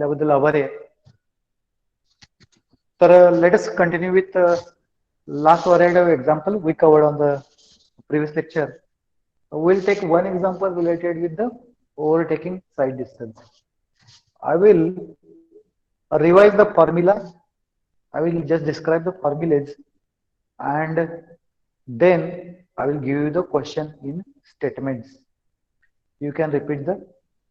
त्याबद्दल आभार आहे. तर let us continue with last variety of example we covered on the previous lecture. We'll take one example related with the overtaking side distance. I will revise the formula. I will just describe the formulas and then I will give you the question in statements. You can repeat the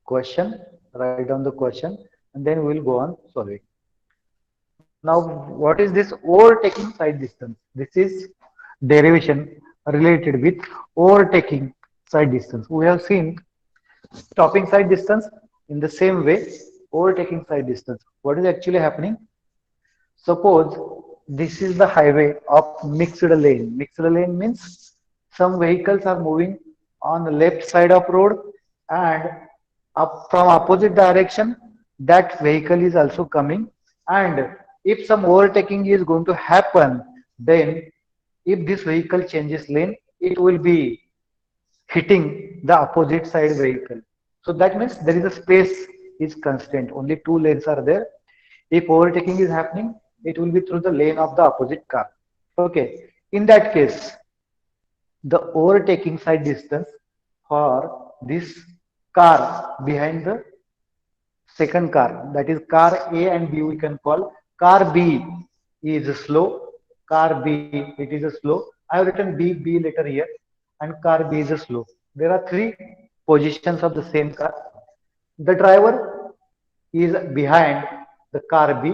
question, write down the question, and then we will go on solving. Now, what is this overtaking side distance? This is derivation related with overtaking side distance. We have seen stopping side distance in the same way, overtaking side distance. What is actually happening? Suppose this is the highway of mixed lane. Mixed lane means some vehicles are moving on the left side of road and up from opposite direction that vehicle is also coming, and if some overtaking is going to happen, then if this vehicle changes lane, it will be hitting the opposite side vehicle. So that means there is a space is constant. Only two lanes are there. If overtaking is happening, it will be through the lane of the opposite car. Okay. In that case, the overtaking side distance for this car behind the second car, that is car A and B, we can call car B is slow, car B it is a slow. I have written B letter here, and car B is a slow. There are three positions of the same car. The driver is behind the car B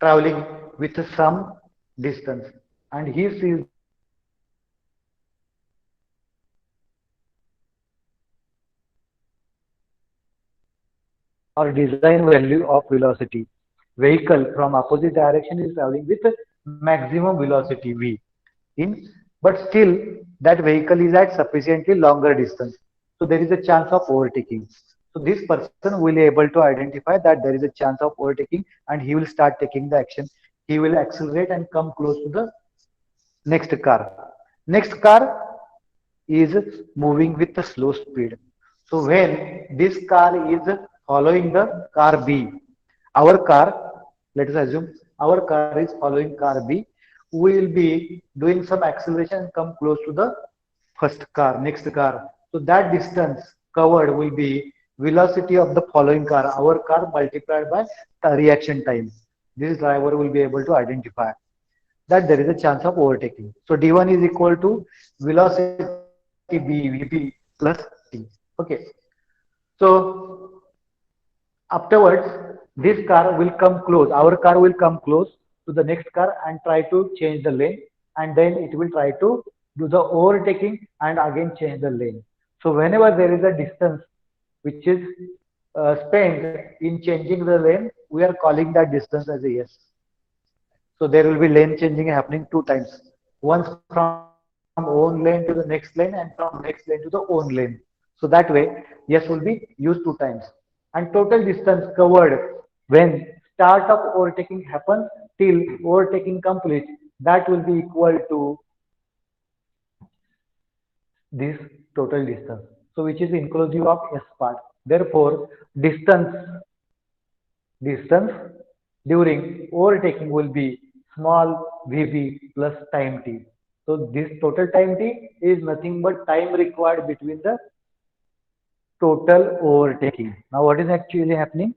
traveling with some distance, and he sees that or design value of velocity. Vehicle from opposite direction is traveling with maximum velocity v in, but still that vehicle is at sufficiently longer distance. So there is a chance of overtaking. So this person will be able to identify that there is a chance of overtaking and he will start taking the action. He will accelerate and come close to the next car. Next car is moving with a slow speed. So when this car is following the car B, our car, let us assume our car is following car B, we will be doing some acceleration and come close to the first car, next car. So that distance covered will be velocity of the following car, our car multiplied by the reaction time. This driver will be able to identify that there is a chance of overtaking. So D1 is equal to velocity B, Vp plus T. Okay. So afterwards, this car will come close. Our car will come close to the next car and try to change the lane, and then it will try to do the overtaking and again change the lane. So whenever there is a distance which is spent in changing the lane, we are calling that distance as a S. So there will be lane changing happening two times. Once from own lane to the next lane and from next lane to the own lane. So that way, yes will be used two times. And total distance covered when start of overtaking happens till overtaking complete, that will be equal to this total distance. So which is inclusive of S part. Therefore, distance during overtaking will be small Vb plus time t. So this total time t is nothing but time required between the total overtaking. Now what is actually happening?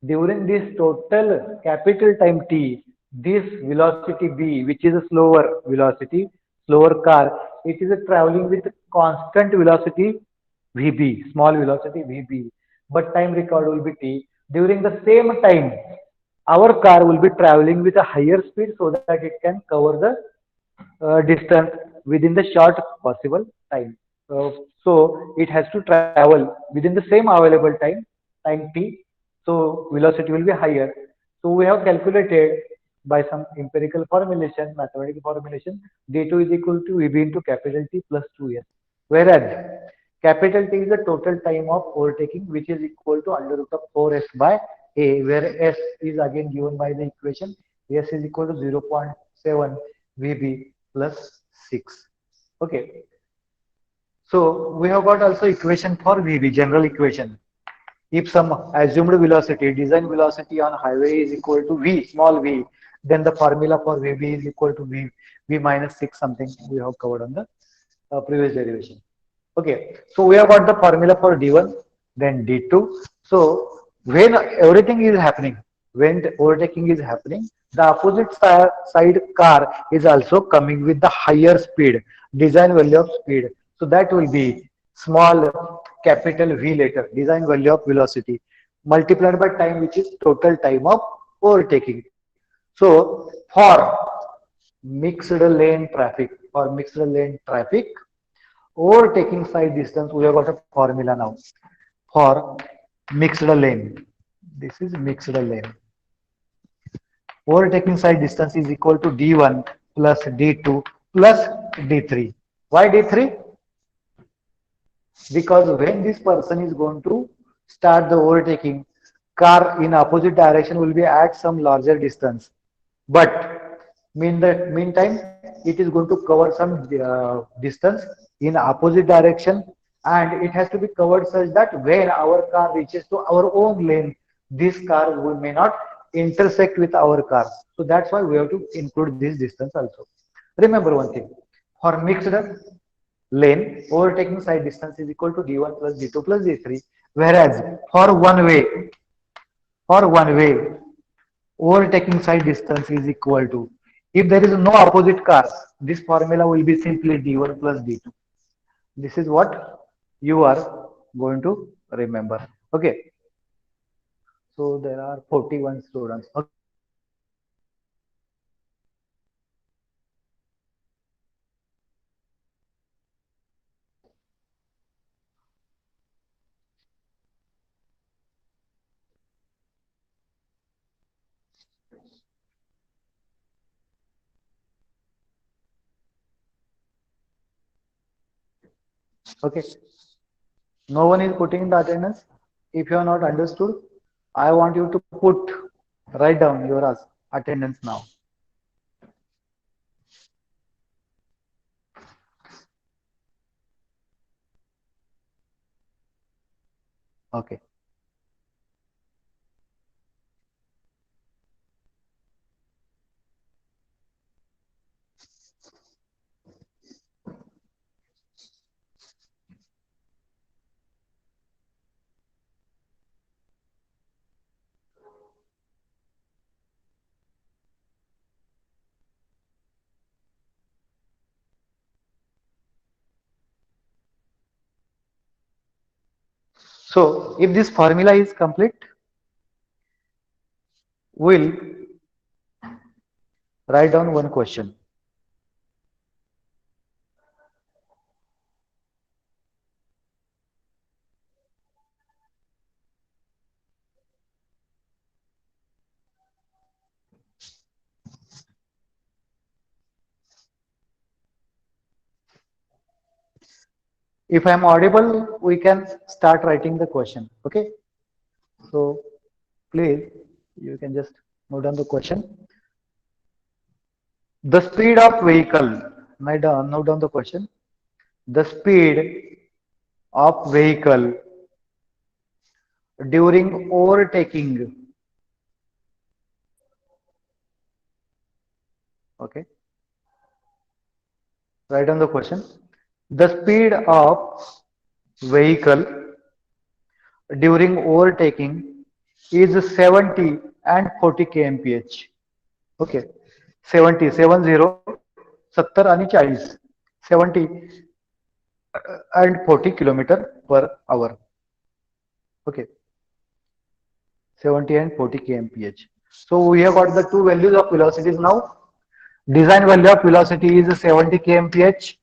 During this total capital time t, this velocity b, which is a slower velocity, slower car, it is traveling with constant velocity vb, small velocity vb, but time required will be t. During the same time, our car will be traveling with a higher speed so that it can cover the distance within the short possible time. So it has to travel within the same available time t. So velocity will be higher. So we have calculated by some empirical formulation, mathematical formulation, d2 is equal to vb into capital T plus 2s. Whereas capital T is the total time of overtaking, which is equal to under root of 4s by a, where s is again given by the equation. S is equal to 0.7 vb plus 6. Okay. So we have got also equation for vb, general equation. If some assumed velocity, design velocity on highway is equal to V, small v, then the formula for Vb is equal to V minus 6 something we have covered on the previous derivation. Okay, so we have got the formula for D1, then D2. So when everything is happening, when the overtaking is happening, the opposite side car is also coming with the higher speed, design value of speed. So that will be small capital V later, design value of velocity, multiplied by time, which is total time of overtaking. So for mixed lane traffic or mixed lane traffic, overtaking side distance, we have got a formula now for mixed lane. This is mixed lane. Overtaking side distance is equal to D1 plus D2 plus D3. Why D3? Because when this person is going to start the overtaking, car in opposite direction will be at some larger distance. But meantime, it is going to cover some distance in opposite direction, and it has to be covered such that when our car reaches to our own lane, this car may not intersect with our car. So that's why we have to include this distance also. Remember one thing, for mixed lane, overtaking side distance is equal to D1 plus D2 plus D3, whereas for one way, overtaking side distance is equal to, if there is no opposite car, this formula will be simply D1 plus D2. This is what you are going to remember. Okay. So there are 41 students. Okay. Okay. No one is putting the attendance. If you are not understood, I want you to write down your attendance now. Okay. So if this formula is complete, we'll write down one question. If I am audible, we can start writing the question. Okay. So please, you can just note down the question. The speed of vehicle, note down the question. The speed of vehicle during overtaking. Okay. Write down the question. The speed of vehicle during overtaking is 70 and 40 kmph. Okay. 70, 70 आणि 40 70 and 40 kilometer per hour. Okay. 70 and 40 kmph. So we have got the two values of velocities now. Design value of velocity is 70 kmph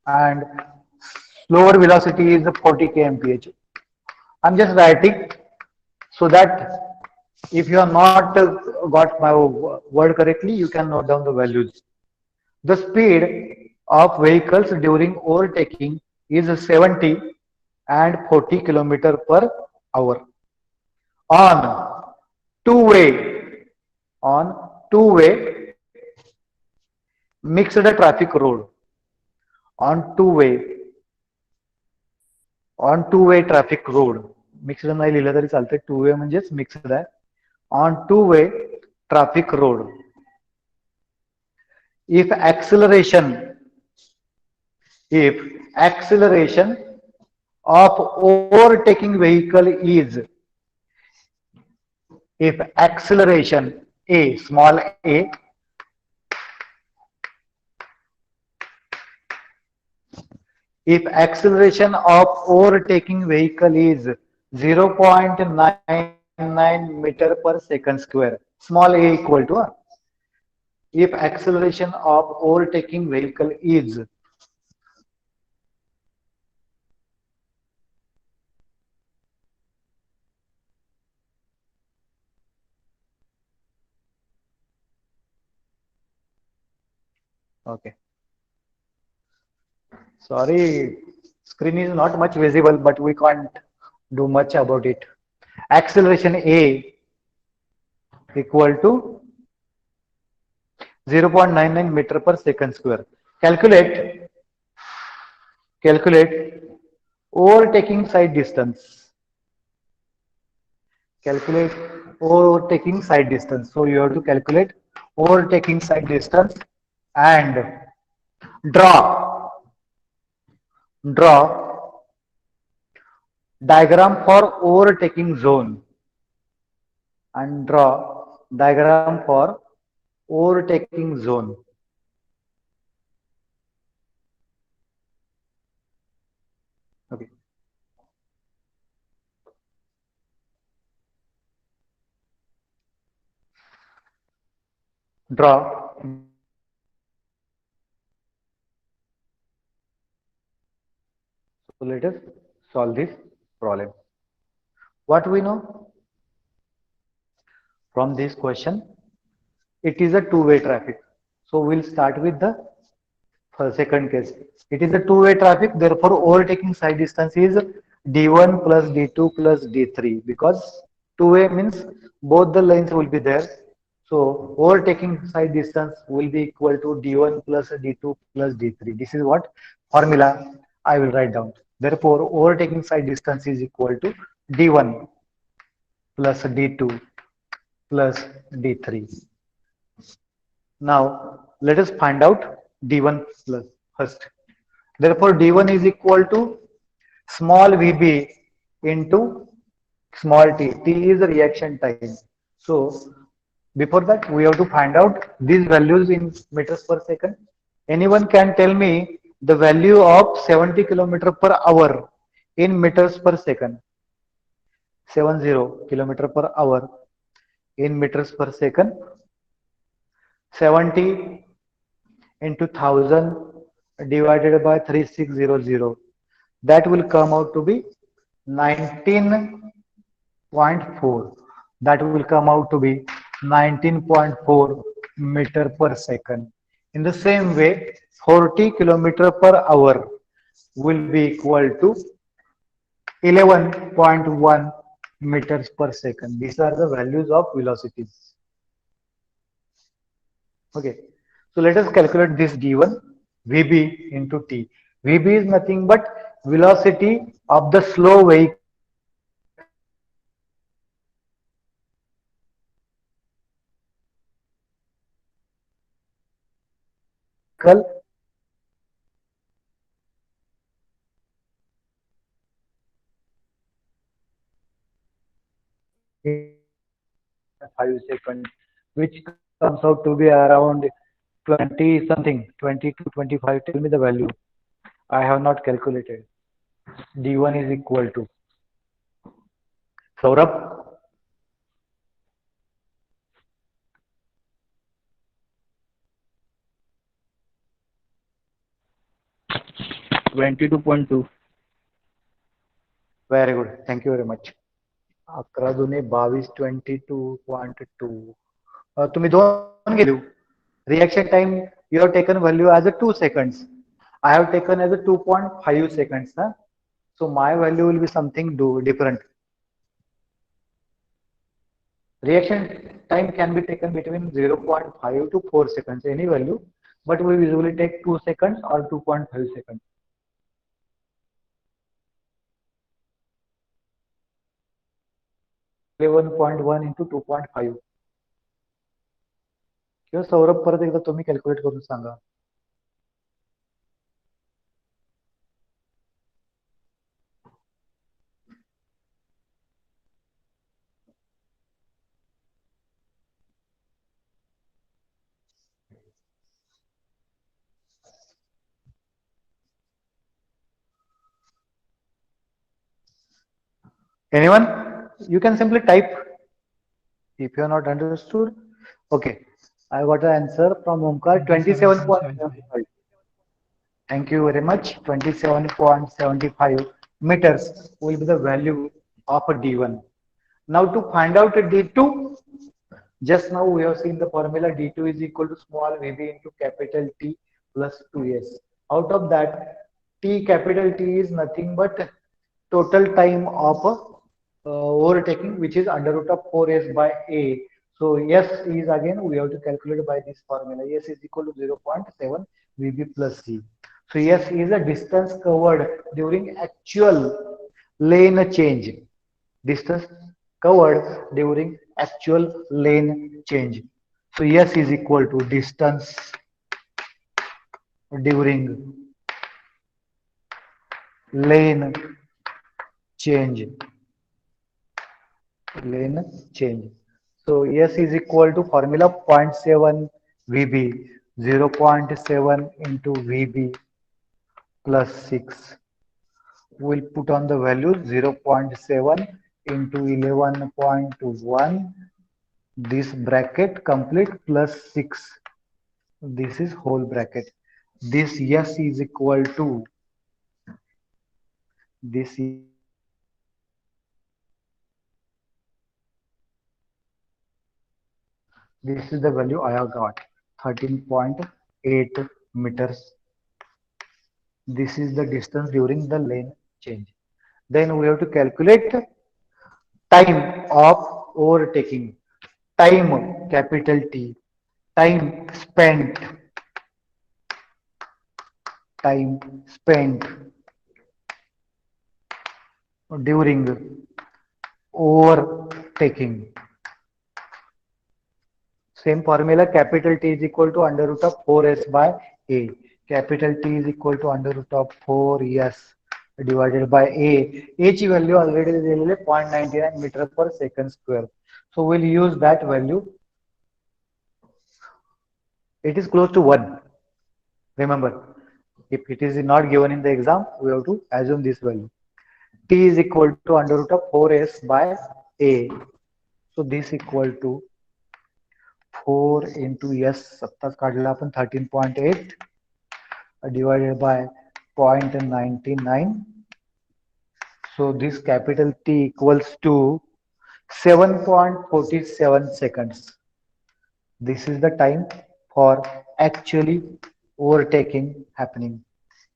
and slower velocity is 40 kmph. I'm just writing so that if you are not got my word correctly, you can note down the values. The speed of vehicles during overtaking is 70 and 40 kilometer per hour. On two-way, on two-way mixed traffic road, on two-way on two way traffic road, mixed नाही लिहिलं तरी चालतंय, two way म्हणजेच mixed आहे. On two way traffic road, if acceleration if acceleration of overtaking vehicle is, if acceleration a small a if acceleration of overtaking vehicle is 0.99 meter per second square, small a equal to, if acceleration of overtaking vehicle is, okay, sorry, screen is not much visible, but we can't do much about it. Acceleration a equal to 0.99 meter per second square. Calculate overtaking side distance. Calculate overtaking side distance. So you have to calculate overtaking side distance and draw draw diagram for overtaking zone, and draw diagram for overtaking zone. Okay. Draw. So let us solve this problem. What we know from this question, it is a two-way traffic. So we'll start with the second case. It is a two-way traffic, therefore overtaking side distance is d1 plus d2 plus d3, because two-way means both the lanes will be there. So overtaking side distance will be equal to d1 plus d2 plus d3. This is what formula I will write down. Therefore overtaking side distance is equal to d1 plus d2 plus d3. Now let us find out d1 plus first. Therefore d1 is equal to small vb into small t. T is the reaction time. So before that we have to find out these values in meters per second. Anyone can tell me the value of 70 kilometer per hour in meters per second. 70 kilometer per hour in meters per second. 70 into 1000 divided by 3600, that will come out to be 19.4, that will come out to be 19.4 meter per second. In the same way 40 kilometer per hour will be equal to 11.1 meters per second. These are the values of velocities. Okay, so let us calculate this d1, vb into t. Vb is nothing but velocity of the slow vehicle in 5 seconds, which comes out to be around 20 something, 20 to 25. Tell me the value. I have not calculated. d1 is equal to, Saurabh, 22.2. very good. Thank you very much. 11 दुने 22, 22.2. तुम्ही दोन घेऊ. Reaction time you have taken value as a 2 seconds. I have taken as a 2.5 seconds. Huh? So my value will be something different. Reaction time can be taken between 0.5 to 4 seconds, any value, but we usually take 2 seconds or 2.5 seconds. 11.1 into 2.5. किंवा सौरभ परत एकदा तुम्ही calculate करून सांगा. Anyone? You can simply type if you are not understood. Okay, I got the answer from Omkar 27.75. Thank you very much. 27.75 meters will be the value of a D1. Now to find out a D2, just now we have seen the formula D2 is equal to small vb into capital T plus 2s. Out of that, T capital T is nothing but total time of overtaking, which is under root of 4s by A. So S is again we have to calculate by this formula. S is equal to 0.7 vb plus C. So S is a distance covered during actual lane change. Distance covered during actual lane change. So S is equal to distance during lane change. Lane change. So S is equal to formula 0.7 VB, 0.7 into VB plus 6. We'll put on the value 0.7 into 11.1, this bracket complete plus 6. This is whole bracket. This S is equal to this S is equal to 13.8 This is the value I have got 13.8 meters. This is the distance during the lane change. Then we have to calculate time of overtaking. Time capital T. Time spent. Time spent during overtaking. Same formula, capital T is equal to under root of 4s by A. Capital T is equal to under root of 4s divided by A. A ची value already दिलेली आहे 0.99 meter per second square. So we'll use that value. It is close to 1. Remember, if it is not given in the exam, we have to assume this value. T is equal to under root of 4s by A. So this equal to 4 into S, सत्ताच काढला आपण 13.8 divided by 0.99. So this capital T equals to 7.47 seconds. This is the time for actually overtaking happening.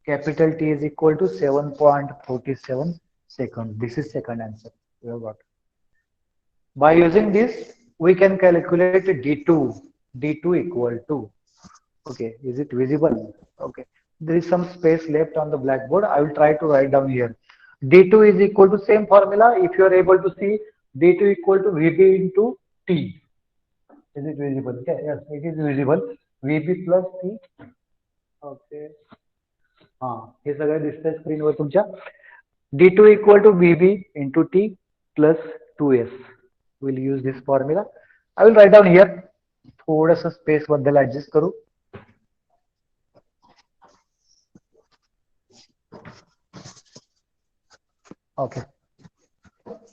Capital T is equal to 7.47 seconds. This is second answer. We have got. By using this, we can calculate D2. D2 equal to. Okay, is it visible? Okay, there is some space left on the blackboard. I will try to write down here. D2 is equal to same formula. If you are able to see, D2 equal to VB into T. Is it visible? Okay, yes, it is visible. VB plus T. Okay. हे सगळं दिसतंय स्क्रीनवर तुमच्या. D2 equal to VB into T plus 2S. We'll use this formula. I will write down here. थोडंसं space बद्दल adjust करू. Okay.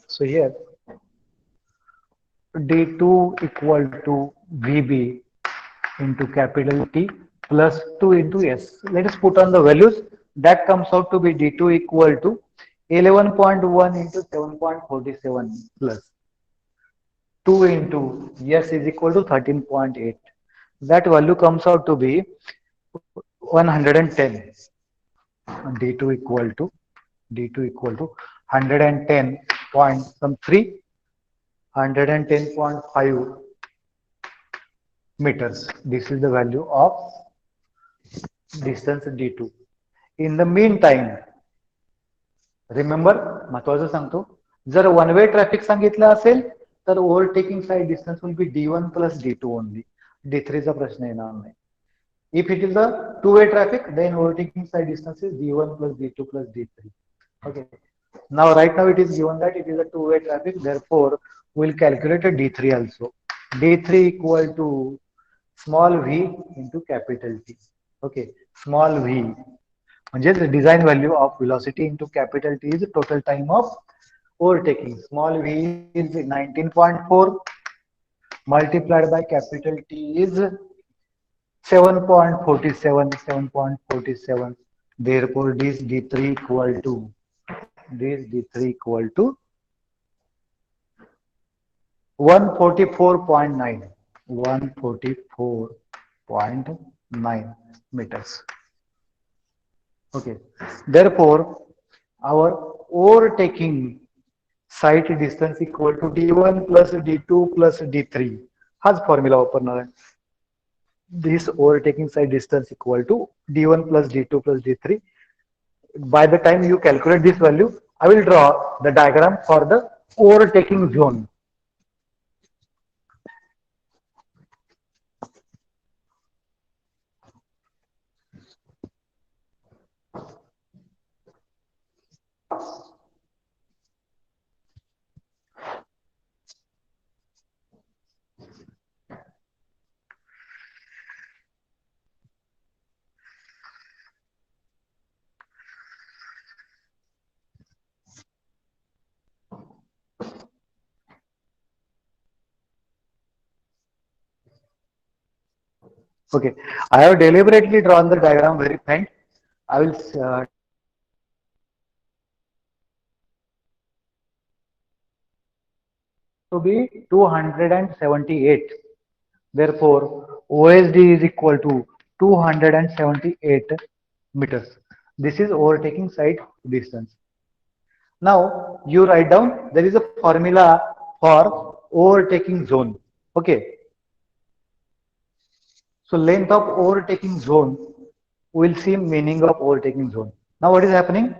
So here D2 equal to VB into capital T plus 2 into S. Let us put on the values. That comes out to be D2 equal to 11.1 into 7.47 plus 2 into S is equal to 13.8. That value comes out to be 110. D2 equal to 110 point some 3 110.5 meters. This is the value of distance D2. In the meantime, remember महत्वाचं सांगतो, जर one way traffic सांगितलं असेल तर overtaking side distance will be D1 plus D2 only. D3 चा प्रश्न येणार नाही. If it is a two-way traffic, then overtaking side distance is D1 plus D2 plus D3. Okay. Now, right now it is given that it is a two-way traffic. Therefore, we'll calculate a D3 also. D3 equal to small v into capital T. Okay. Small v. Just the design value of velocity into capital T is the total time of overtaking. Small v is 19.4 multiplied by capital T is 7.47, 7.47. Therefore, this D3 equal to this D3 equal to 144.9, 144.9 meters. Okay. Therefore, our overtaking site distance equal to D1 plus D2 plus D3. हाच formula वापरणार आहे. This overtaking side distance equal to D1 plus D2 plus D3. By the time you calculate this value, I will draw the diagram for the overtaking zone. Okay, I have deliberately drawn the diagram very faint. I will to be 278. Therefore, OSD is equal to 278 meters. This is overtaking side distance. Now you write down there is a formula for overtaking zone. Okay. So length of overtaking zone, we'll see meaning of overtaking zone. Now what is happening?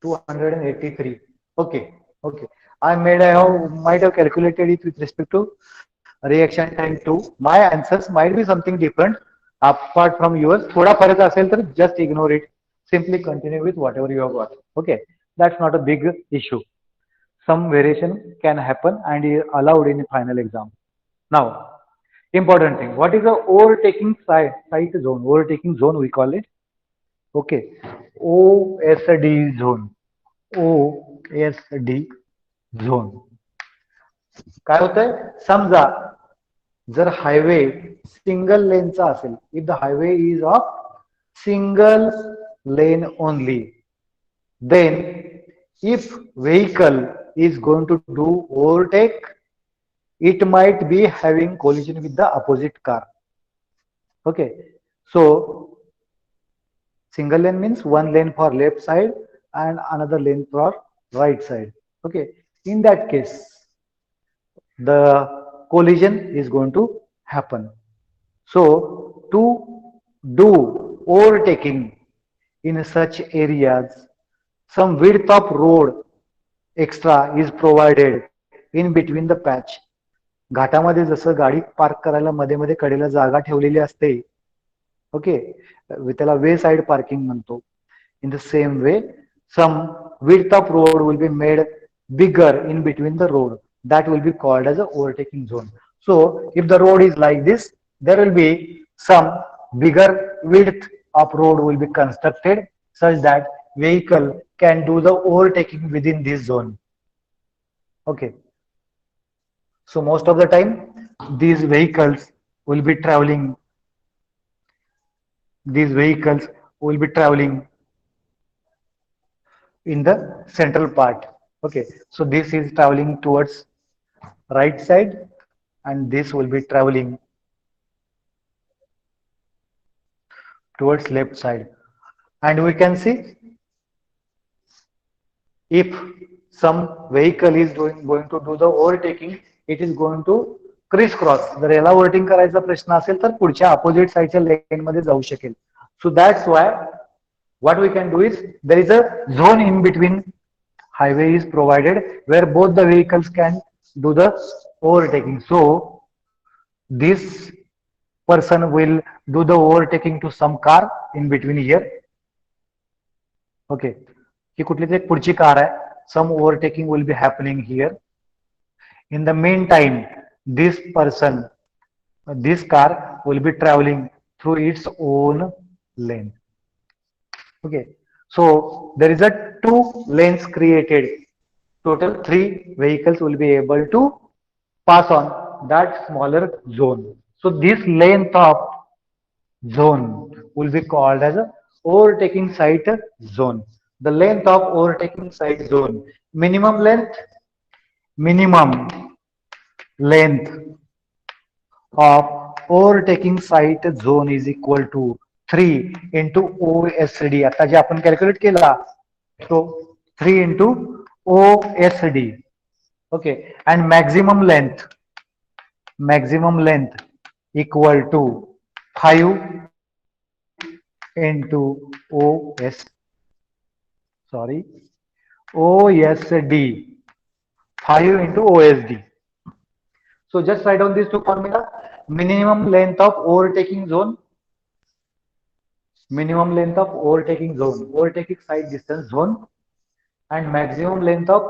283. Okay. Okay. I might have calculated it with respect to reaction time 2. My answers might be something different apart from yours. थोड़ा फरक असेल तर just ignore it. Simply continue with whatever you have got. Okay. That's not a big issue. Some variation can happen and is allowed in a final exam. Now, important thing. What is the overtaking site zone? Overtaking zone we call it. Okay. OSD zone. OSD zone. काय होतंय समजा जर highway single लेनचा असेल if the highway is of single lane only, then if vehicle is going to do overtake, it might be having collision with the opposite car. Okay, so single lane means one lane for left side and another lane for right side. Okay, in that case the collision is going to happen. So to do overtaking in such areas, some width of road extra is provided in between the patch. घाटामध्ये जसं गाडी park करायला मध्ये मध्ये कडेला जागा ठेवलेली असते. Okay, त्याला वे साइड पार्किंग म्हणतो. In the same way, some width of road will be made bigger in between the road. That will be called as a overtaking zone. So if the road is like this, there will be some bigger width of road will be constructed such that vehicle can do the overtaking within this zone. Okay. So most of the time these vehicles will be traveling. These vehicles will be traveling in the central part. Okay, so this is traveling towards right side and this will be traveling towards left side. And we can see if some vehicle is going to do the overtaking, it is going to crisscross. जर याला overtaking करायचा प्रश्न असेल तर पुढच्या opposite साइडच्या लेन मध्ये जाऊ शकेल. So that's why what we can do is there is a zone in between highway is provided where both the vehicles can do the overtaking. So this person will do the overtaking to some car in between here. Okay. ही कुठली तरी पुढची car आहे. Some overtaking will be happening here. In the meantime, this person, this car will be traveling through its own lane. Okay. So there is a two lanes created. Total three vehicles will be able to pass on that smaller zone. So this length of zone will be called as a overtaking site zone. The length of overtaking site zone. Minimum length of overtaking site zone is equal to 3 into OSD. आता जे आपण calculate केला तो 3 into OSD. Okay, and maximum length equal to 5 into sorry OSD, 5 into OSD. So just write down these two formula. Minimum length of overtaking zone, overtaking side distance zone, and maximum length of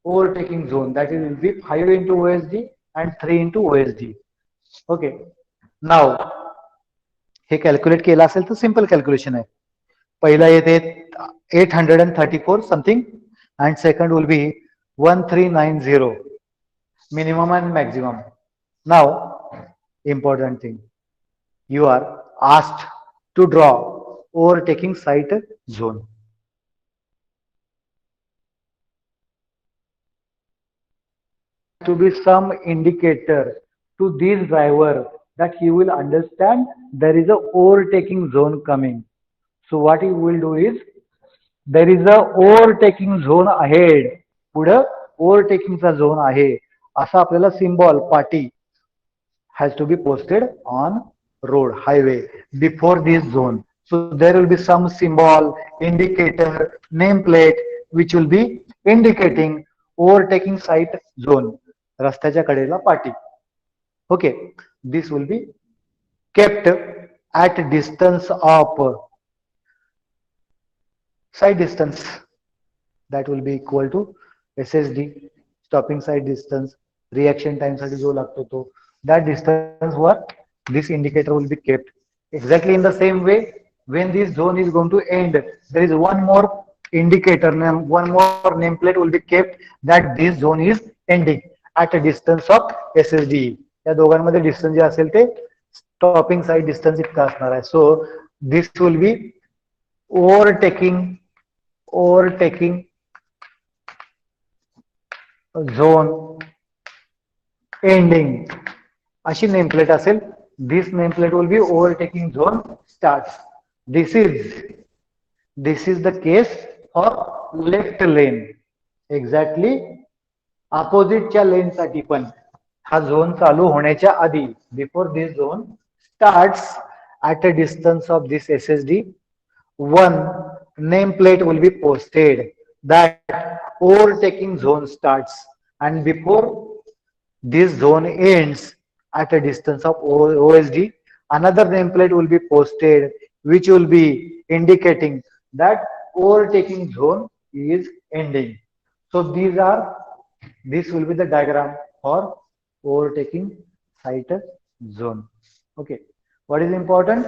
overtaking zone, that is will be 5 into OSD and 3 into OSD. Okay. Now hey calculate केलं असेल तर simple calculation आहे. पहिला येते 834 something and second will be 1390, minimum and maximum. Now important thing, you are asked to draw overtaking site zone. To be some indicator to this driver that he will understand there is a overtaking zone coming. So what he will do is, there is a overtaking zone ahead. पुढं ओव्हरटेकिंगचा zone आहे असा आपल्याला symbol पाटी has to be posted on road, highway before this zone. So there will be some symbol, indicator, nameplate which will be indicating overtaking site zone. रस्त्याच्या कडेला पाटी. Okay, this will be kept at distance of side distance, that will be equal to SSD, stopping side distance, reaction time साठी जो लागतो तो, that distance were this indicator will be kept. Exactly in the same way, when this zone is going to end, there is one more indicator, one more nameplate will be kept that this zone is ending at a distance of SSD. या दोघांमध्ये distance जे असेल ते stopping side distance इतका असणार आहे. So this will be overtaking zone ending अशी nameplate असेल. This nameplate will be overtaking zone starts. This is the case for left lane. Exactly अपोजिटच्या लेन साठी पण हा झोन चालू होण्याच्या आधी, before this zone starts at a distance of this SSD, one nameplate will be posted that overtaking zone starts, and before this zone ends at a distance of OSD, another nameplate will be posted which will be indicating that overtaking zone is ending. So this will be the diagram for overtaking site zone. Okay, what is important?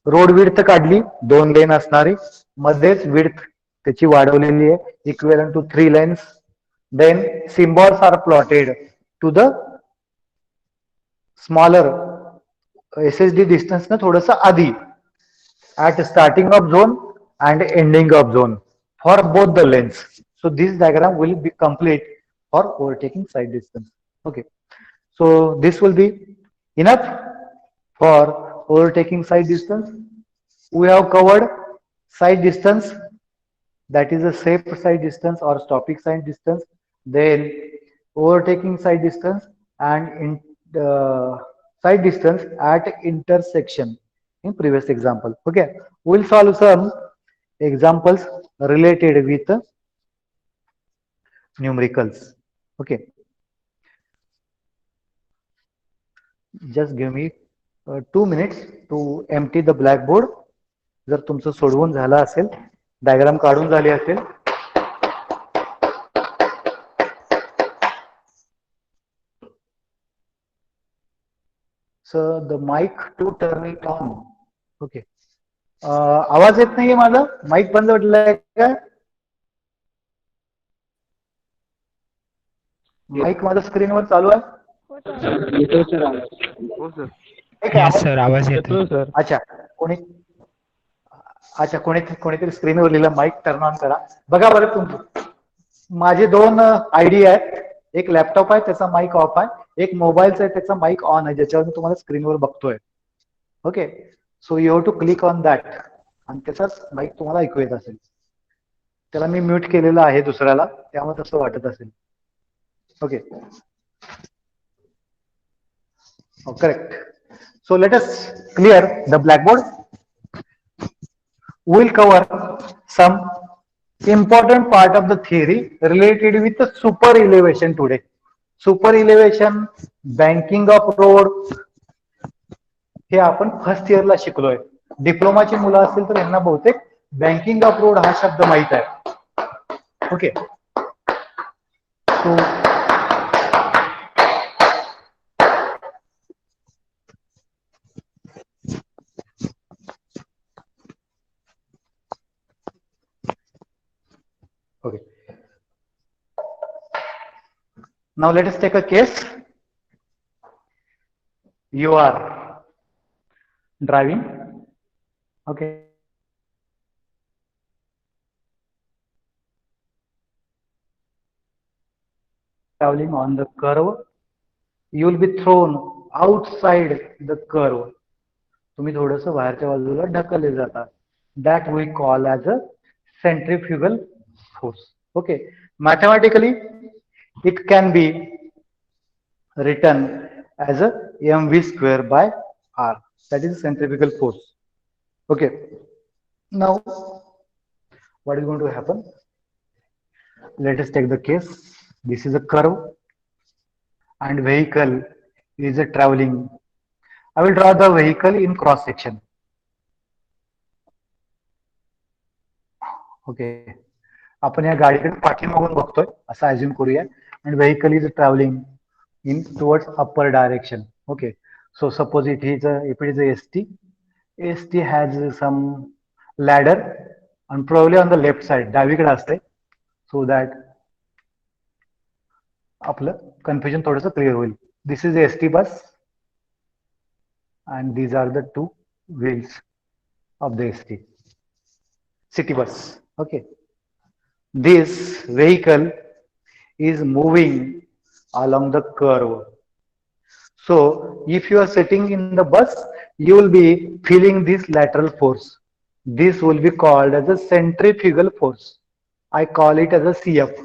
Road width काढली, 2 लेन असणारी, मध्येच width त्याची वाढवलेली आहे equivalent to 3 lanes. Then symbols are plotted to the smaller SSD distance ना थोडस आधी, at starting of zone and ending of zone for both the lanes. So this diagram will be complete for overtaking side distance. Okay, so this will be enough for overtaking side distance. We have covered side distance, that is a safe side distance or stopping side distance, then overtaking side distance, and in side distance at intersection in previous example. Okay, we'll solve some examples related with numericals. Okay, just give me 2 minutes to empty the blackboard. जर तुमचं सोडवून झालं असेल, diagram काढून झाली असेल, so the mic to turn it on. Okay. आवाज येत नाहीये माझा, माईक बंद पडलाय का? माईक माझा स्क्रीनवर चालू आहे? सर आवाज येतो सर. अच्छा, कोणीतरी स्क्रीनवर लिहिलं माईक टर्न ऑन करा. बघा बरं तुमचं, माझे दोन आयडी आहेत. एक लॅपटॉप आहे त्याचा माईक ऑफ आहे, एक मोबाईलचा आहे त्याचा माईक ऑन आहे, ज्याच्यावर मी तुम्हाला स्क्रीनवर बघतोय. Okay, so you have to click on that आणि त्याचाच माईक तुम्हाला ऐकू येत असेल. त्याला मी म्यूट केलेलं आहे दुसऱ्याला, त्यामुळे तसं वाटत असेल. Okay, correct. So let us clear the blackboard. We will cover some important part of the theory related with the super elevation today. Super elevation, banking of road, हे आपण फर्स्ट इयरला शिकलोय. डिप्लोमाची मुलं असतील तर यांना बहुतेक बँकिंग ऑफ रोड हा शब्द माहित आहे. Okay, so okay, now let us take a case. You are driving, okay, traveling on the curve, you will be thrown outside the curve. तुम्ही थोडंसं बाहेरच्या बाजूला ढकलले जातात. That we call as a centrifugal force. Okay, mathematically it can be written as a mv square by r, that is centrifugal force. Okay, now what is going to happen? Let us take the case. This is a curve and vehicle is a traveling. I will draw the vehicle in cross section. Okay, आपण या गाडीकडे पाठीमागून बघतोय असं assume करूया, and vehicle is traveling in towards upper direction. Okay, so suppose if it is a ST has some ladder and probably on the left side, डावीकडे असते, so that आपलं confusion थोडंसं क्लिअर होईल. This is a ST bus and these are the two wheels of the ST city bus. Okay, this vehicle is moving along the curve. So if you are sitting in the bus, you will be feeling this lateral force. This will be called as a centrifugal force. I call it as a CF,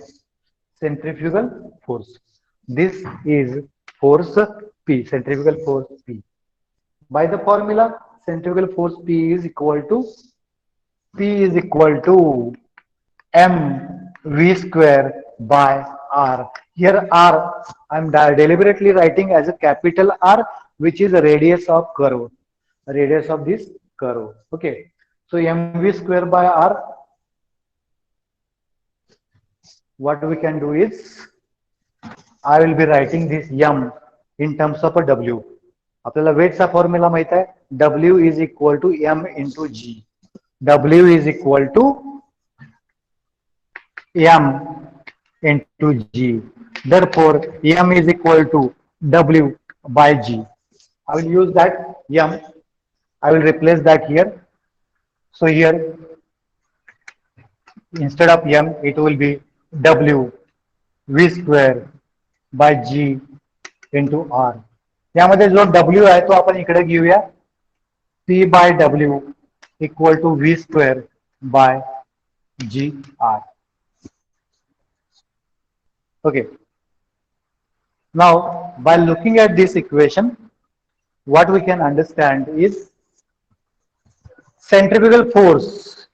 centrifugal force. This is force P, centrifugal force P. By the formula, centrifugal force P is equal to mv square by r. Here r I am deliberately writing as a capital R, which is the radius of curve, radius of this curve. Okay, so mv square by r, what we can do is I will be writing this m in terms of a w. आपल्याला वेटचा formula माहित आहे, w is equal to m into g. W is equal to m into g. Therefore, m is equal to w by g. I will use that m. I will replace that here. So here, instead of m, it will be w v square by g into r. यामध्ये जो w आहे तो आपण इकडे घेऊया, p by w equal to v square by g r. Okay. Now, by looking at this equation, what we can understand is centrifugal force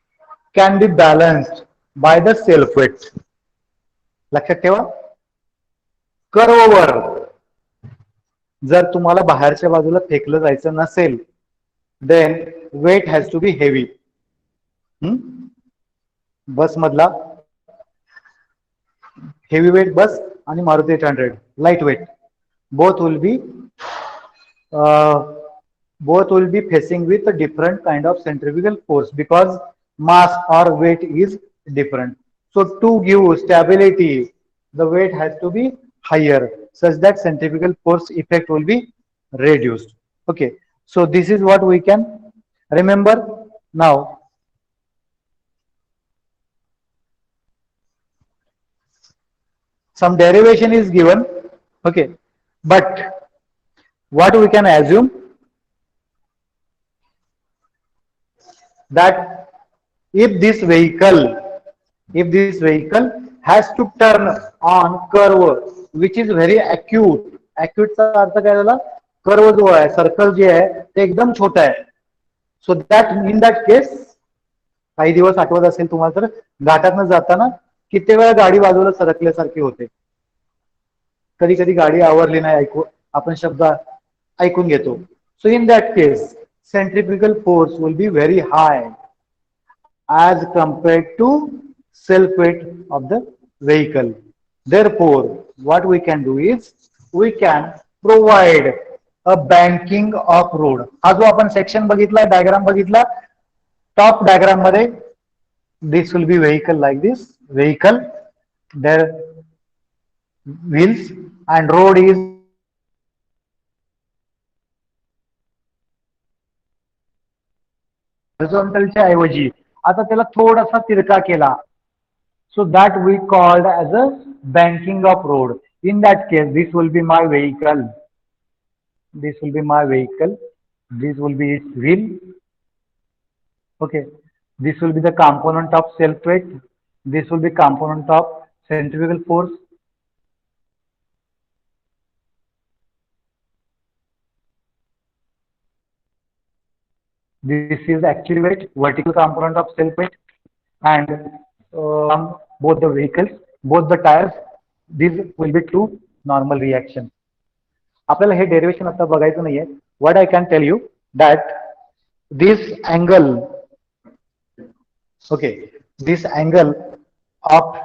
can be balanced by the self weight. लक्षात ठेवा, कर्ववर जर तुम्हाला बाहेरच्या बाजूला फेकलं जायचं नसेल, then weight has to be heavy. Bus मधला हेवी वेट बस आणि Maruti 800 light weight, both will be facing with a different kind of centrifugal force because mass or weight is different. So to give stability, the weight has to be higher such that centrifugal force effect will be reduced. Okay, so this is what we can remember. Now some derivation is given. Okay, but what we can assume that if this vehicle has to turn on curve which is very acute. Acute चा अर्थ काय झाला, curve जो आहे, circle जे आहे ते एकदम छोटा आहे. So that in that case, काही दिवस आठवत असेल तुम्हाला तर घाटातनं जाताना किती वेळा गाडी बाजूला सरकल्यासारखी होते. कधी कधी गाडी आवरली नाही, आपण शब्द ऐकून घेतो. So in that case centrifugal force will be very high as compared to self weight of the vehicle. Therefore, what we can do is we can provide a banking of road. हा जो आपण section बघितला, diagram बघितला, top diagram मध्ये this will be vehicle like this, vehicle, their wheels and road is हॉरिझॉन्टलच्या ऐवजी आता त्याला थोडासा तिरका केला. So that we called as a banking of road. In that case, this will be my vehicle. This will be my vehicle. This will be its wheel. Okay. This will be the component of self weight. This will be component of centrifugal force. This is actually weight, vertical component of self weight, and both the vehicles, both the tires, these will be two normal reaction. आपल्याला हे derivation आता बघायचं नाहीये. What I can tell you that this angle, okay, this angle of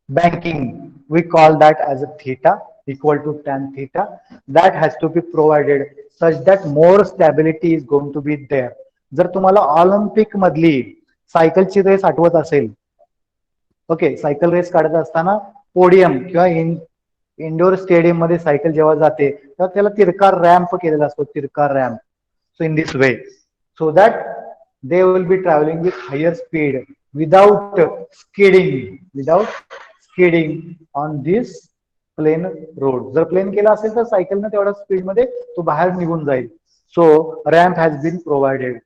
banking, we call that as a theta equal to tan theta. That has to be provided such that more stability is going to be there. जर तुम्हाला Olympic मधली सायकलची race आठवत असेल, okay, cycle race काढत असताना podium किंवा indoor stadium मध्ये cycle जेव्हा जाते तेव्हा त्याला तिरका रॅम्प केलेला असतो, तिरका ramp. So in this way, so that they will be travelling with higher speed without skidding on this plain road. जर प्लेन केला असेल तर सायकलने तेवढ्या स्पीड मध्ये तो बाहेर निघून जाईल. So ramp has been provided.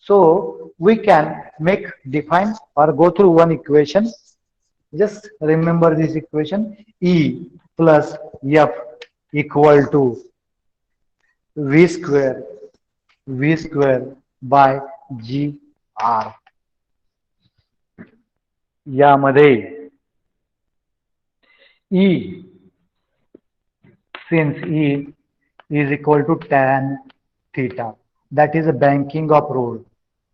So we can define or go through one equation. Just remember this equation: E plus F equal to V square by GR. यामध्ये E, since E is equal to tan theta, that is a banking of road.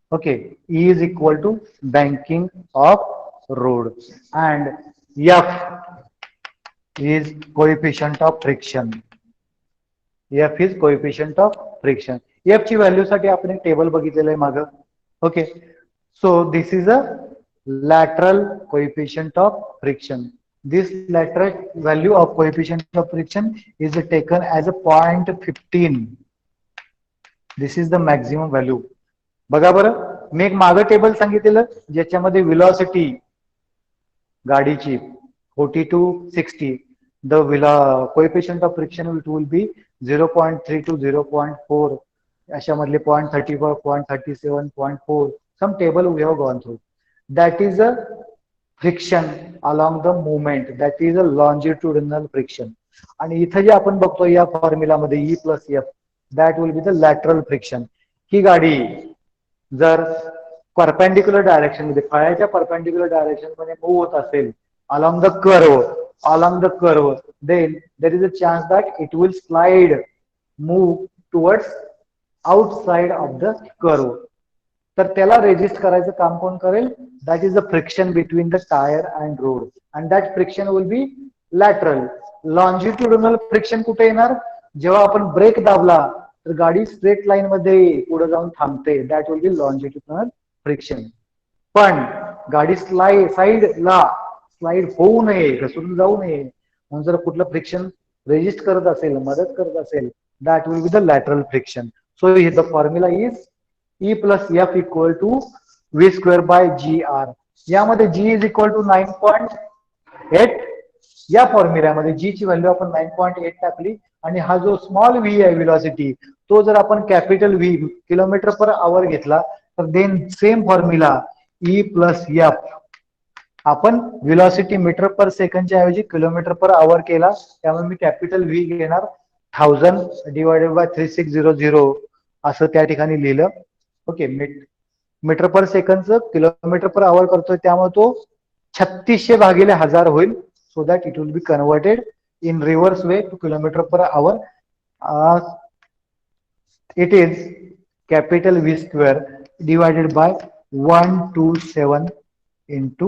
Okay, E is equal to banking of road, and F is coefficient of friction. F is coefficient of friction. F ची value साठी आपण एक table बघितलेलं आहे मागं. Okay, so this is a lateral coefficient of friction. This lateral value of coefficient of friction is taken as a 0.15. This is the maximum value. बघा बरं, मी एक मागं टेबल सांगितलेलं ज्याच्यामध्ये व्हेलॉसिटी गाडीची 40 to 60, the coefficient of friction will be 0.3 to 0.4, अशा मधले 0.34, 0.37, 0.4, some table we have gone through. That is a friction along the movement, that is a longitudinal friction. आणि इथं जे आपण बघतो या फॉर्म्युला मध्ये E plus F, that will be the lateral friction. ही गाडी जर परपेंडिक्युलर डायरेक्शन मध्ये, फळ्याच्या परपेंडिक्युलर डायरेक्शन मध्ये मूव्ह होत असेल along the curve, along the curve, then there is a chance that it will move towards outside of the curve. तर त्याला resist करायचं काम कोण करेल? That is the friction between the tyre and road and that friction will be lateral. Longitudinal friction कुठे येणार? जेव्हा आपण ब्रेक दाबला तर गाडी स्ट्रेट लाईन मध्ये पुढे जाऊन थांबते, that will be longitudinal friction. पण गाडी साईडला स्लाइड होऊ नये, घसरून जाऊ नये म्हणून जर कुठलं फ्रिक्शन रेजिस्ट करत असेल, मदत करत असेल, that will be the lateral friction. So the formula is E plus F equal to V square by GR. यामध्ये G is equal to 9.8. या फॉर्म्युल्यामध्ये G ची व्हॅल्यू आपण 9.8 टाकली आणि हा जो स्मॉल V आहे व्हेलॉसिटी, तो जर आपण capital V kilometre per hour घेतला तर then same formula E plus F आपण व्हेलॉसिटी मीटर पर सेकंडच्या ऐवजी किलोमीटर पर आवर केला, त्यामुळे मी कॅपिटल V घेणार 1000 डिवायडेड बाय 3600 असं त्या ठिकाणी लिहिलं. ओके, मीटर पर सेकंडचं किलोमीटर पर आवर करतोय त्यामुळे तो 3600 भागिले 1000 होईल. So that it will be converted in reverse way two kilometre per our. It is capital V square divided by 127 into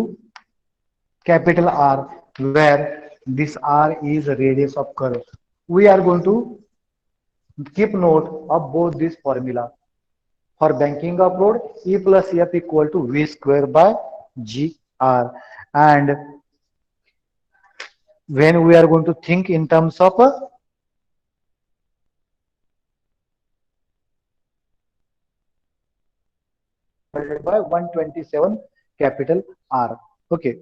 capital R, where this R is radius of curve. We are going to keep note of both this formula. For banking of road, E plus F equal to V square by GR. And when we are going to think in terms of divided by 127 capital R. Okay,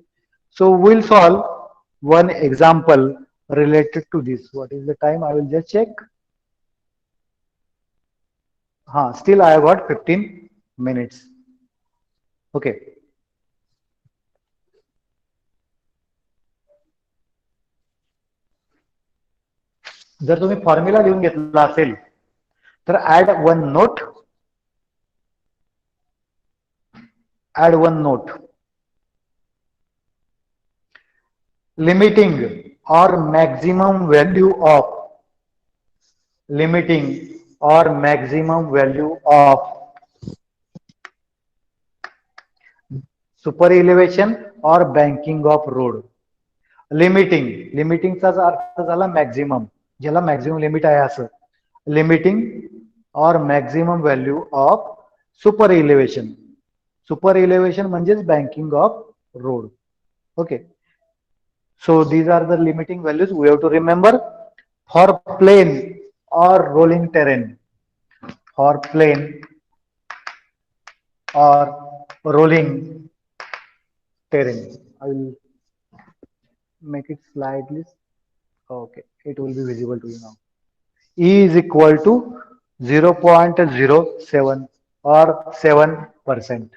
so we'll solve one example related to this. What is the time? I will just check. Still I have got 15 minutes. Okay. जर तुम्ही formula लिहून घेतला असेल तर add one note. Limiting or maximum value of super elevation or banking of road. लिमिटिंगचा अर्थ झाला maximum, ज्याला मॅक्झिमम लिमिट आहे असं. Limiting or maximum value of super elevation. Super elevation म्हणजेच banking of road. Okay, so these are the limiting values we have to remember for plain or rolling terrain. For plain or rolling terrain, I will make it slightly. Okay, it will be visible to you now. E is equal to 0.07 or 7%.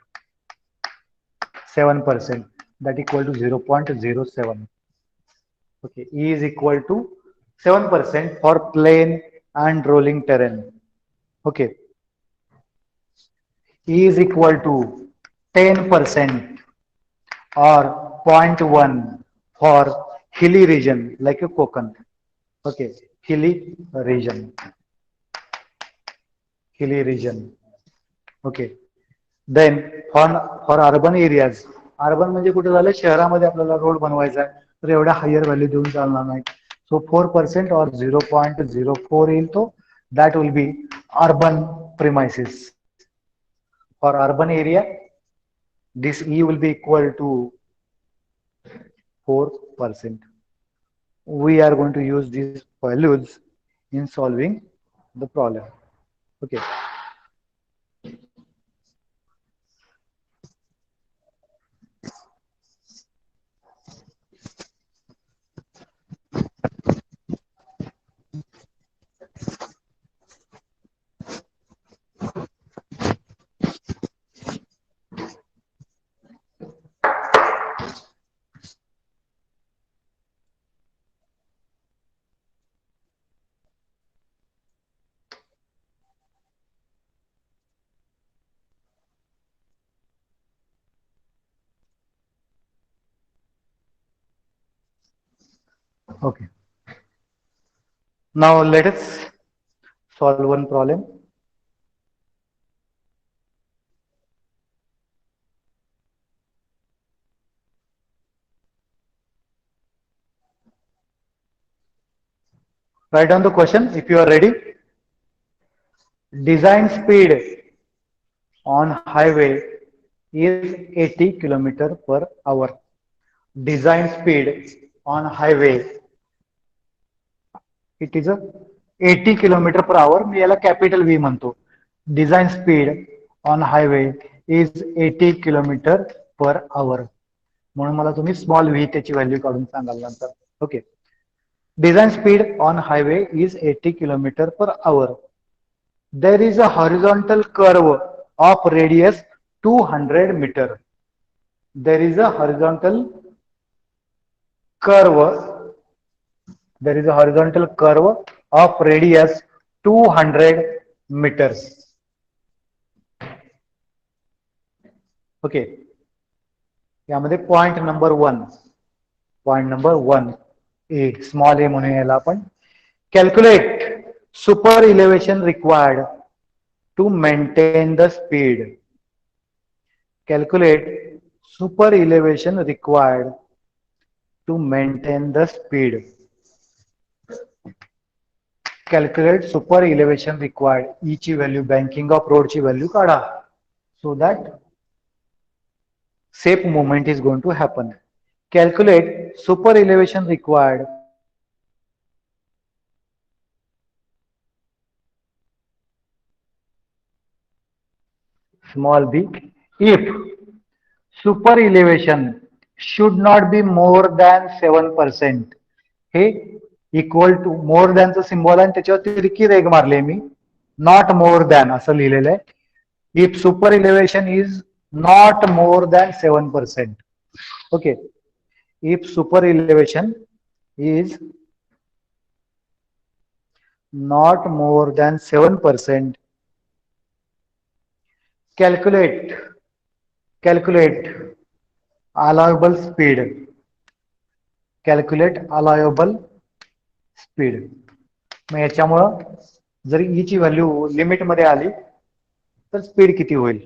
7%, that equal to 0.07. Okay, E is equal to 7% for plain and rolling terrain. Okay, E is equal to 10% or 0.1 for hilly region like a Konkan. Okay, hilly region. Okay, then for urban areas, urban म्हणजे कुठे झालं, शहरामध्ये आपल्याला road बनवायचा आहे तर एवढ्या higher value देऊन चालणार नाही. सो 4% और 0.04 येईल तो, that will be urban premises. For urban area this E will be equal to 4%. We are going to use these values in solving the problem. Okay. Okay. Now let us solve one problem. Write down the question if you are ready. Design speed on highway is 80 kilometer per hour. Design speed on highway it is a 80 kilometer per hour. मी याला capital V म्हणतो. Design speed on highway is 80 kilometre per our. म्हणून मला तुम्ही small V त्याची value काढून सांगाल नंतर. Okay. Design speed on highway is 80 kilometre per our. There is a horizontal curve of radius 200 meter. There is a horizontal curve. There is a horizontal curve of radius 200 meters. Okay. यामध्ये point number 1. Point number 1 A small A म्हणून याला आपण. Calculate super elevation required to maintain the speed. Calculate super elevation required to maintain the speed. Calculate super elevation required. E ची value banking of road ची value काढा. So that safe movement is going to happen. Calculate super elevation required small b if super elevation should not be more than 7%. हे equal to more दॅनचं symbol आहे त्याच्यावर तिरकी रेग मारले मी. Not more than असं लिहिलेलं आहे. If super elevation is not more than 7%. Okay. If super elevation is not more than 7%. Calculate allowable speed. Calculate allowable speed. मग याच्यामुळं जर ई ची व्हॅल्यू लिमिट मध्ये आली तर स्पीड किती होईल.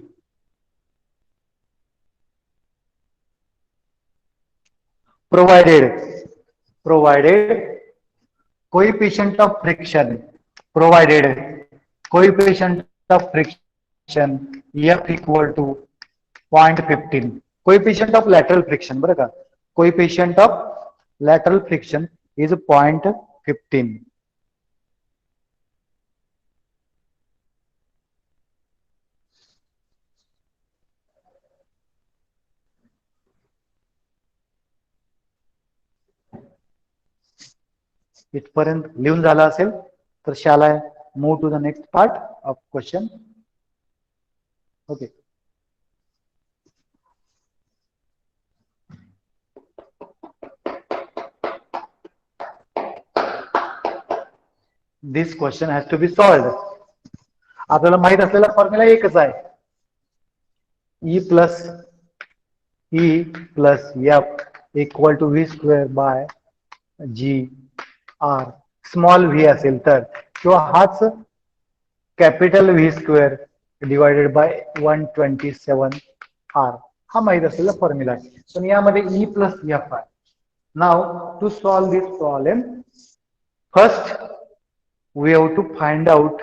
Provided coefficient of friction. Provided coefficient of friction F equal to 0.15. Coefficient of lateral friction बरं का. Coefficient of lateral friction is 0.15. इथपर्यंत लिहून झालं असेल तर shall I move to the next part of question. Okay. This question has to be solved. आपल्याला माहित असलेला फॉर्म्युला एकच आहे. E plus F equal to V square by G R. Small V असेल तर किंवा हाच capital V square divided by 127 R. हा माहित असलेला फॉर्म्युला आहे. पण यामध्ये E plus F आहे. Now to solve this problem first we have to find out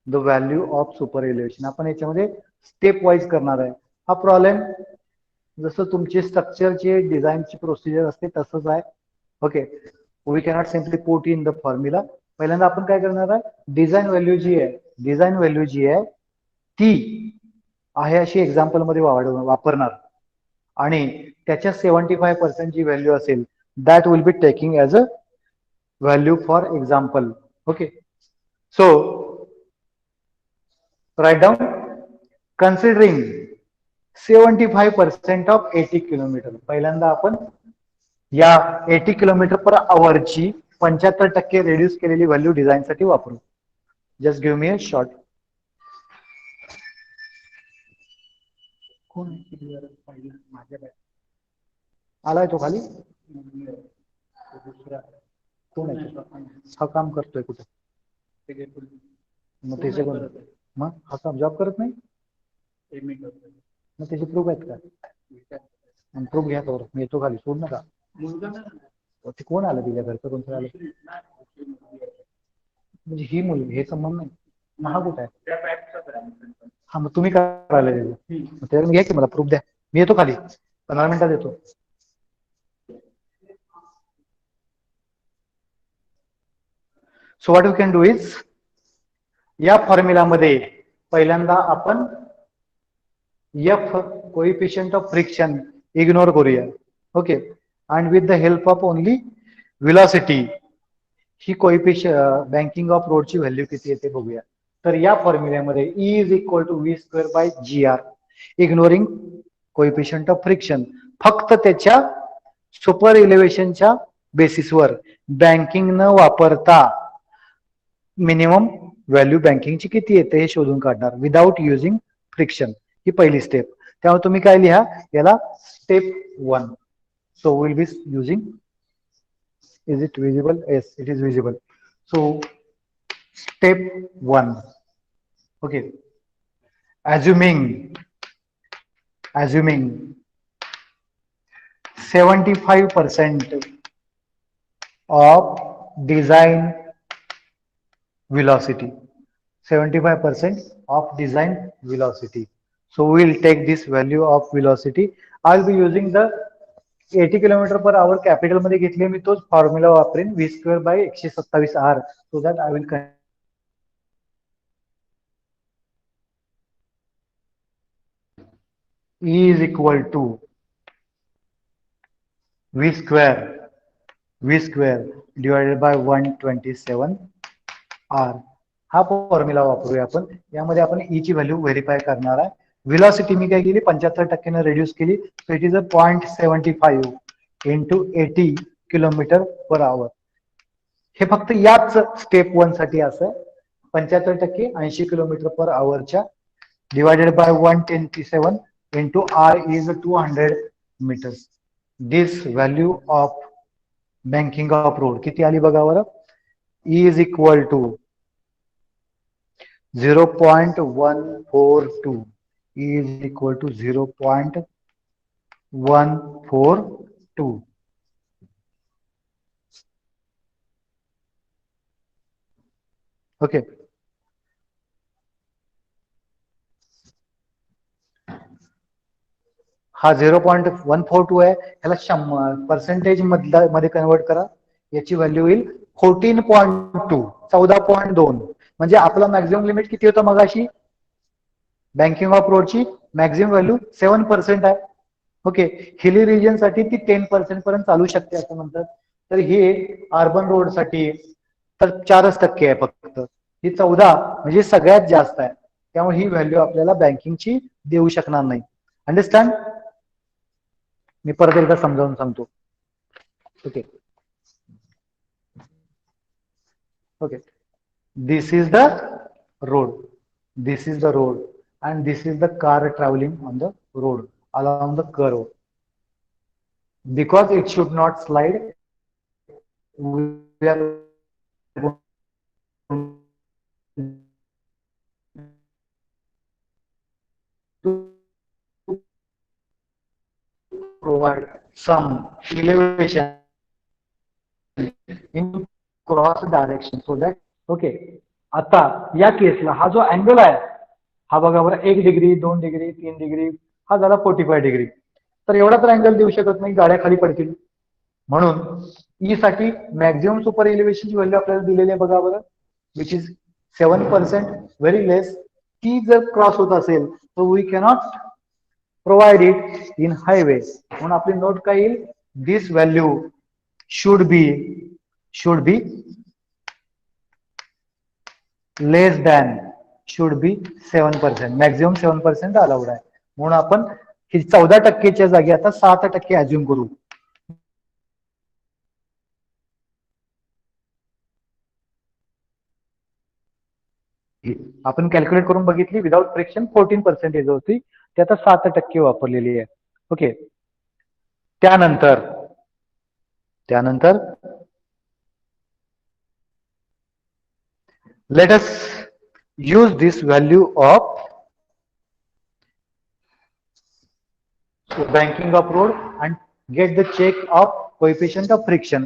the value of super elevation. आपण याच्यामध्ये स्टेप वाईज करणार आहे. हा प्रॉब्लेम जसं तुमची स्ट्रक्चरची डिझाईनची प्रोसिजर असते तसंच आहे. Okay. We cannot simply put in the formula. पहिल्यांदा आपण काय करणार आहे, डिझाईन व्हॅल्यू जी आहे ती आहे अशी एक्झाम्पल मध्ये वापरणार आणि त्याच्या 75% जी व्हॅल्यू असेल that will be taking as a value for example. Okay. So write down considering 75% of 80 kilometre. पहिल्यांदा आपण या 80 किलोमीटर पर आवरची 75% रेड्यूस केलेली व्हॅल्यू डिझाईन साठी वापरू. Just give me a short. आलाय तो खाली. कोण आहे तो? हा काम करतोय कुठे? मग त्याचे कोण? मग हा काम जॉब करत नाही, मग त्याचे प्रूफ आहेत का? प्रूफ घ्या तर मी येतो खाली, सोड नका. ते कोण आलं तिच्या घरचं, कोणतं आलं? म्हणजे ही मुलगी, हे संबंध नाही. मग हा कुठे आहे? हा मग तुम्ही काय करायला त्याला घ्या की, मला प्रूफ द्या, मी येतो खाली 15 मिनिटात येतो. So what you can do is, या फॉर्म्युलामध्ये पहिल्यांदा आपण F coefficient of friction ignore करूया. Okay, and with the help of only velocity ही कोएफिशियंट बँकिंग ऑफ रोडची व्हॅल्यू किती येते बघूया. तर या फॉर्म्युल्यामध्ये E is equal to V square by G R, ignoring coefficient of friction, फक्त त्याच्या सुपर इलेव्हेशनच्या बेसिसवर बँकिंग न वापरता मिनिमम व्हॅल्यू बँकिंगची किती येते हे शोधून काढणार विदाउट युजिंग फ्रिक्शन. ही पहिली स्टेप. त्यामुळे तुम्ही काय लिहा याला, step 1. So will be using, is it visible? Yes, it is visible. So step 1. Okay, assuming 75% of design velocity, 75% of design velocity. So we will take this value of velocity. I'll be using the 80 kilometre per hour capital मध्ये घेतले, मी तोच formula वापरेन, V square by 127 R, so that I will E is equal to V square divided by 127 R. हा formula वापरूया आपण. यामध्ये आपण E ची व्हॅल्यू व्हेरीफाय करणार आहे. व्हेलॉसिटी मी काय केली 75% रिड्यूस केली, so it is a 0.75 into 80 kilometre per hour. हे फक्त याच स्टेप 1 साठी असं 75% 80 किलोमीटर पर आवरच्या divided by 127 into R is 200 meters. This value of banking of road किती आली बघा बरं. E is equal to 0.142. E is equal to 0.142. Okay. हा 0.142 आहे, ह्याला 100% मध्ये कन्वर्ट करा, याची व्हॅल्यू येईल 14.2, 14.2. म्हणजे आपला मॅक्झिमम लिमिट किती होतं मगाशी बँकिंग ऑफ रोडची, मॅक्झिमम व्हॅल्यू 7% आहे. ओके, हिली रिजन साठी ती 10% पर्यंत चालू शकते असं म्हणतात. तर हे अर्बन रोड साठी तर 4% आहे फक्त, ही 14 म्हणजे सगळ्यात जास्त आहे. त्यामुळे ही व्हॅल्यू आपल्याला बँकिंगची देऊ शकणार नाही. अंडरस्टँड? मी परत एकदा समजावून सांगतो. Okay okay, this is the road, this is the road, and this is the car traveling on the road along the curve. Because it should not slide, we are to provide some elevation in cross direction so that, okay, आता या केसला हा जो angle आहे हा बघा बरं 1 degree 2 degree 3 degree, हा झाला 45 डिग्री. तर एवढा तर अँगल देऊ शकत नाही, गाड्या खाली पडतील. म्हणून ई साठी मॅक्झिमम सुपर एलिव्हेशनची व्हॅल्यू आपल्याला दिलेली आहे बघा बरं, विच इज 7%, व्हेरी लेस. ती जर क्रॉस होत असेल तर we cannot provide it in highway. म्हणून आपली नोट काय येईल, this value should be less than, should be 7%, maximum 7% allowed आहे. म्हणून आपण ही 14%च्या जागी आता 7% अज्युम करू. आपण कॅल्क्युलेट करून बघितली, विदाउट फ्रिक्शन 14% होती, ती आता 7% वापरलेली आहे. ओके, त्यानंतर त्यानंतर let us use this value of banking of road and get the check of coefficient of friction.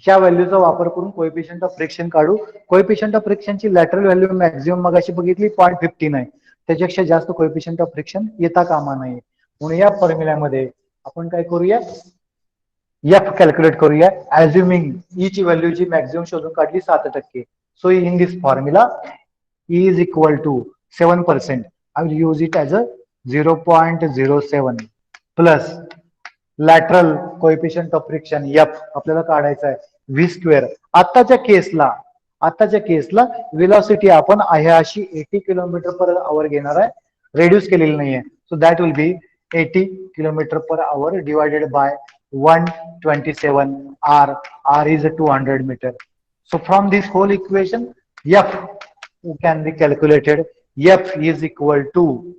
ह्या व्हॅल्यूचा वापर करून कोएफिशियंट ऑफ फ्रिक्शन काढू. कोएफिशियंट ऑफ फ्रिक्शनची लॅटरल व्हॅल्यू मॅक्झिमम मगाशी बघितली 0.15 आहे. त्याच्यापेक्षा जास्त कोएफिशियंट ऑफ फ्रिक्शन येता कामा नये. म्हणून या फॉर्म्युल्यामध्ये आपण काय करूया, एफ कॅल्क्युलेट करूया. ऍझ्युमिंग ई ची व्हॅल्यू जी मॅक्झिमम शोधून काढली 7%. So in this formula E is equal to 7%. I will use it as a 0.07 plus lateral coefficient of friction F आपल्याला काढायचा आहे V स्क्वेअर. आताच्या केसला वेलॉसिटी आपण आहे अशी 80 किलोमीटर पर आवर घेणार आहे, रेड्यूस केलेली नाहीये. So that will be 80 kilometre per our divided by 127 R. R is 200 meter. So from this whole equation, F can be calculated. F is equal to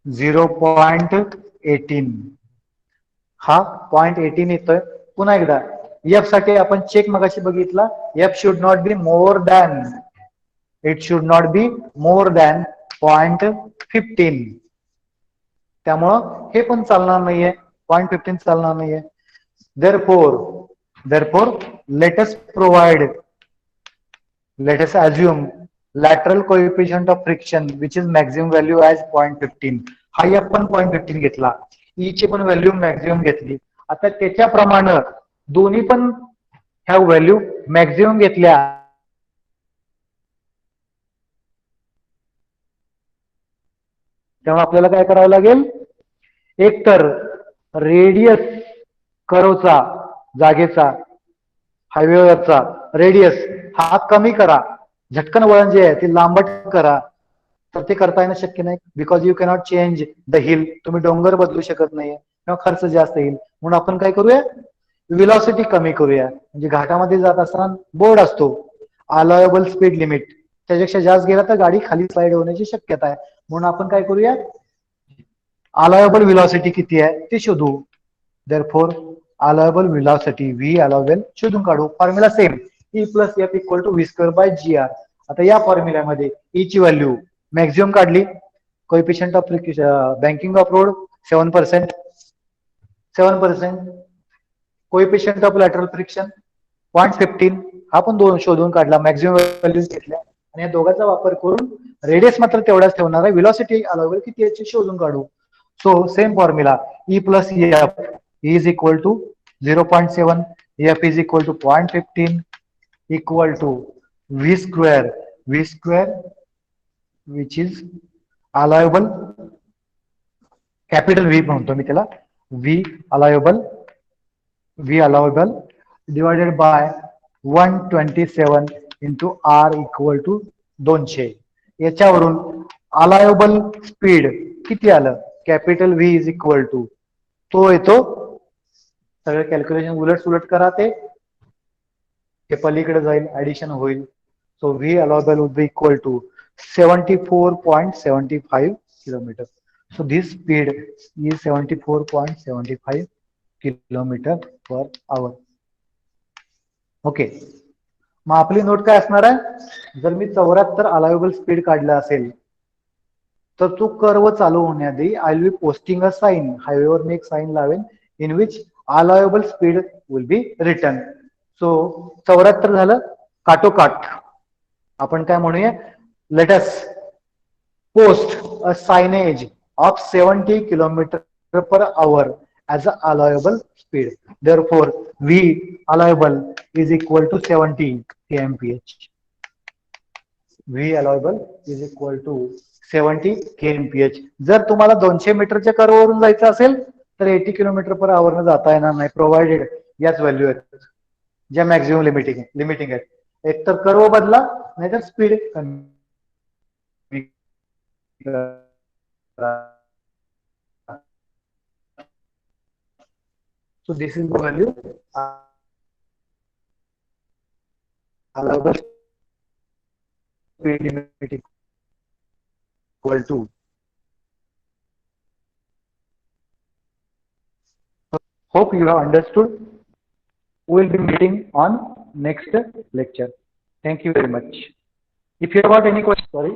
0.18. हा 0.18 येतोय. पुन्हा एकदा F साठी आपण चेक मगाशी बघितला. F should not be more than, it should not be more than 0.15. त्यामुळं हे पण चालणार नाहीये, 0.15 चालणार नाहीये. Therefore, let us assume lateral coefficient of friction which is maximum value as 0.15. हा F पण 0.15 घेतला, E ची पण व्हॅल्यू मॅक्झिमम घेतली. आता त्याच्याप्रमाणे दोन्ही पण ह्या व्हॅल्यू मॅक्झिमम घेतल्या, तेव्हा आपल्याला काय करावं लागेल, एकतर रेडियस कर्वचा जागेचा हायवेवरचा रेडियस हा कमी करा, झटकन वळण जे आहे ते लांबट करा. तर ते करता येणं शक्य नाही, because you cannot change the हिल. तुम्ही डोंगर बदलू शकत नाहीये किंवा खर्च जास्त येईल. म्हणून आपण काय करूया, व्हेलॉसिटी कमी करूया. म्हणजे घाटामध्ये जात असताना बोर्ड असतो अलाउएबल स्पीड लिमिट, त्याच्यापेक्षा जास्त गेला तर गाडी खाली स्लाइड होण्याची शक्यता आहे. म्हणून आपण काय करूया, अलाउएबल व्हेलॉसिटी किती आहे ते शोधू. Therefore, allowable velocity V allowable शोधून काढू. Formula same, E plus F equal to V square by GR. आता या फॉर्म्युल्यामध्ये E ची व्हॅल्यू मॅक्झिमम काढली, coefficient of banking of road 7%, coefficient of lateral friction 0.15 हा पण दोन शोधून काढला, मॅक्झिमम व्हॅल्यूज घेतल्या. आणि या दोघांचा वापर करून रेडियस मात्र तेवढाच ठेवणार आहे, व्हेलॉसिटी अलाउएबल किती याची शोधून काढू. So same formula, E plus F, E is equal to 0.7, F is equal to 0.15 equal to V square which is allowable, capital V म्हणतो मी त्याला, V allowable divided by 127 into R equal to 200. याच्यावरून allowable speed किती आलं, capital V is equal to, तो येतो, सगळं calculation उलट सुलट करा, ते पलीकडे जाईल, ऍडिशन होईल. So V allowable would be equal to 74.75 kilometre. So this speed is 74.75 kilometre per hour. Okay, मग आपली नोट काय असणार आहे, जर मी 74 अलाउएबल स्पीड काढलं असेल तर तो कर्व चालू होण्याआधी I will be posting a sign, हायवेवर मी एक साइन लावेन in which allowable speed will be return. So 74 झालं काटोकाट, आपण काय म्हणूया, let us post a signage of 70 kilometre per hour as a allowable speed. Therefore, V allowable is equal to 70 kmph. V allowable is equal to 70 kmph. जर तुम्हाला 200 मीटरच्या कर्ववरून जायचं असेल तर 80 किलोमीटर पर आवर न जाता येणार नाही, प्रोव्हाइडेड याच व्हॅल्यू आहेत ज्या मॅक्झिमम लिमिटिंग आहेत. एक तर कर्व बदला नाहीतर स्पीड कमी करा. So this is the value allowable speed limit equal to Hope you have understood. We will be meeting on next lecture. Thank you very much. If you have got any questions, sorry.